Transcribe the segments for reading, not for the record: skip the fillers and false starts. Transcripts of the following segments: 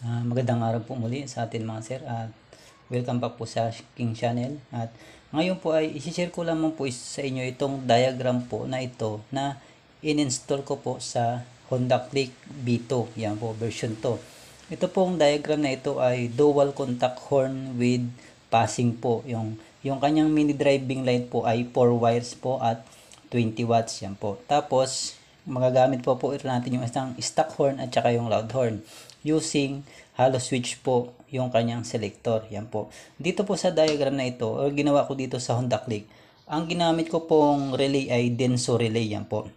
Magandang araw po muli sa atin mga sir at welcome back po sa King Channel. At ngayon po ay isi-share ko lamang po sa inyo itong diagram po na ito na in-install ko po sa Honda Click B2. Yan po, version 2. Ito pong diagram na ito ay dual contact horn with passing po. Yung kanyang mini driving light po ay 4 wires po at 20 watts. Yan po. Tapos, magagamit po natin yung isang stock horn at saka yung loud horn using hollow switch po yung kanyang selector. Yan po. Dito po sa diagram na ito, o ginawa ko dito sa Honda Click, ang ginamit ko pong relay ay Denso relay. Yan po.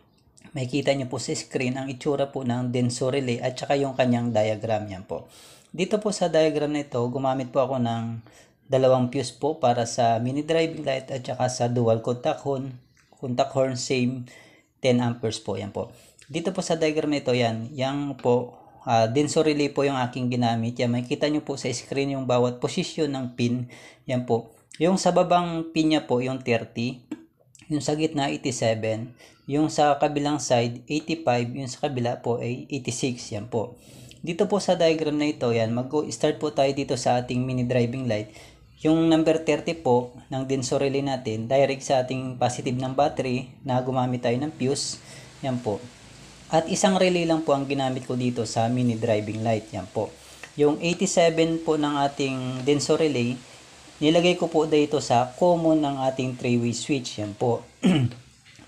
Makikita nyo po sa screen ang itsura po ng Denso relay at saka yung kanyang diagram. Yan po. Dito po sa diagram na ito, gumamit po ako ng dalawang fuse po para sa mini driving light at saka sa dual contact horn same 10 amperes po. Yan po. Dito po sa diagram na ito, yan po, Denso relay po yung aking ginamit. Yan, makikita nyo po sa screen yung bawat posisyon ng pin. Yan po. Yung sa babang pin niya po, yung 30. Yung sa gitna, 87. Yung sa kabilang side, 85. Yung sa kabila po ay 86. Yan po. Dito po sa diagram na ito, yan, mag-start po tayo dito sa ating mini driving light. Yung number 30 po ng Denso relay natin, direct sa ating positive ng battery na gumamit tayo ng fuse. Yan po. At isang relay lang po ang ginamit ko dito sa mini driving light. Yan po. Yung 87 po ng ating Denso relay, nilagay ko po dito sa common ng ating 3-way switch. Yan po.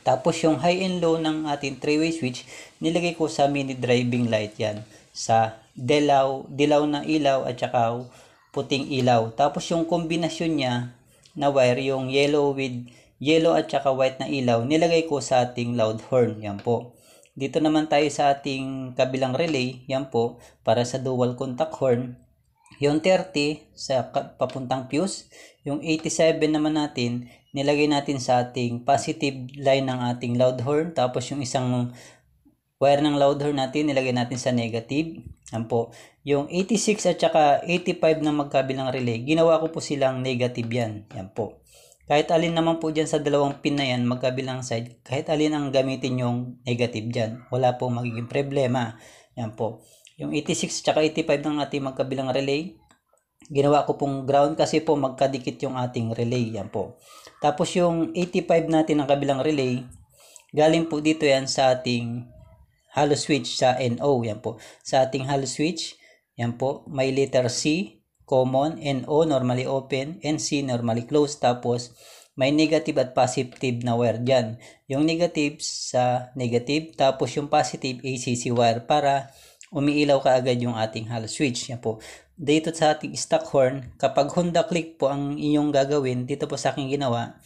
Tapos yung high and low ng ating 3-way switch, nilagay ko sa mini driving light. Yan. Sa dilaw na ilaw at saka puting ilaw. Tapos yung kombinasyon niya na wire, yung yellow at saka white na ilaw, nilagay ko sa ating loud horn. Yan po. Dito naman tayo sa ating kabilang relay, yan po, para sa dual contact horn. Yung 30 sa papuntang fuse, yung 87 naman natin, nilagay natin sa ating positive line ng ating loud horn. Tapos yung isang wire ng loud horn natin, nilagay natin sa negative. Yan po. Yung 86 at saka 85 na magkabilang relay, ginawa ko po silang negative yan. Yan po. Kahit alin naman po dyan sa dalawang pin na yan, magkabilang side, kahit alin ang gamitin yung negative dyan, wala po magiging problema. Yan po. Yung 86 tsaka 85 ng ating magkabilang relay, ginawa ko pong ground kasi po magkadikit yung ating relay. Yan po. Tapos yung 85 natin ng kabilang relay, galing po dito yan sa ating hollow switch sa NO. Yan po. Sa ating hollow switch, yan po, may letter C, common, NO normally open, NC normally closed. Tapos may negative at positive na wire dyan. Yung negative sa negative, tapos yung positive ACC wire para umiilaw kaagad yung ating hollow switch. Yan po. Dito sa ating stock horn, kapag Honda Click po ang inyong gagawin, dito po sa aking ginawa,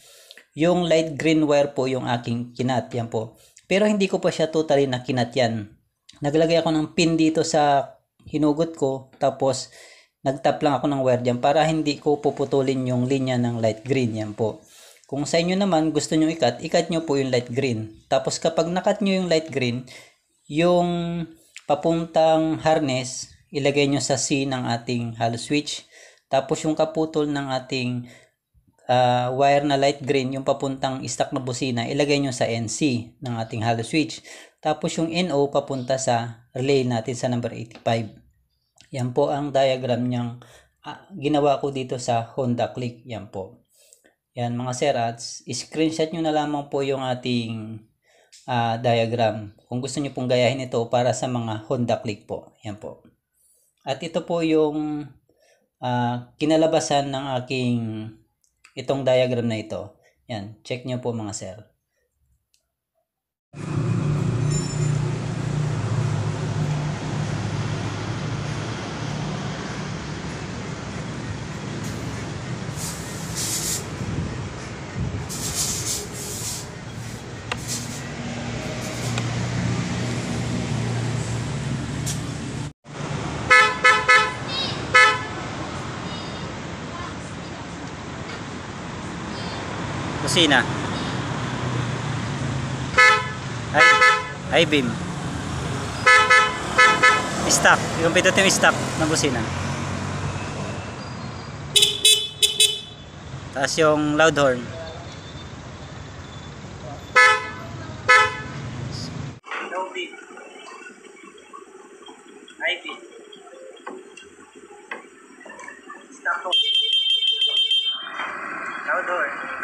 yung light green wire po yung aking kinat. Yan po. Pero hindi ko pa siya totally na kinat yan. Naglagay ako ng pin dito sa hinugot ko, tapos nagtap lang ako ng wire dyan para hindi ko puputulin yung linya ng light green. Yan po. Kung sa inyo naman gusto nyo ikat nyo po yung light green. Tapos kapag nakat nyo yung light green, yung papuntang harness, ilagay nyo sa C ng ating hollow switch. Tapos yung kaputol ng ating wire na light green, yung papuntang stock na busina, ilagay nyo sa NC ng ating hollow switch. Tapos yung NO papunta sa relay natin sa number 85. Yan po ang diagram niyang ginawa ko dito sa Honda Click. Yan po. Yan mga sir, at screenshot nyo na lamang po yung ating diagram kung gusto nyo pong gayahin ito para sa mga Honda Click po. Yan po. At ito po yung kinalabasan ng aking itong diagram na ito. Yan, check nyo po mga sir. Busina. High beam. Stock. Yung pindot yung stock ng busina. Tapos yung loud horn. Low beam. High beam. Stop po. Outdoor.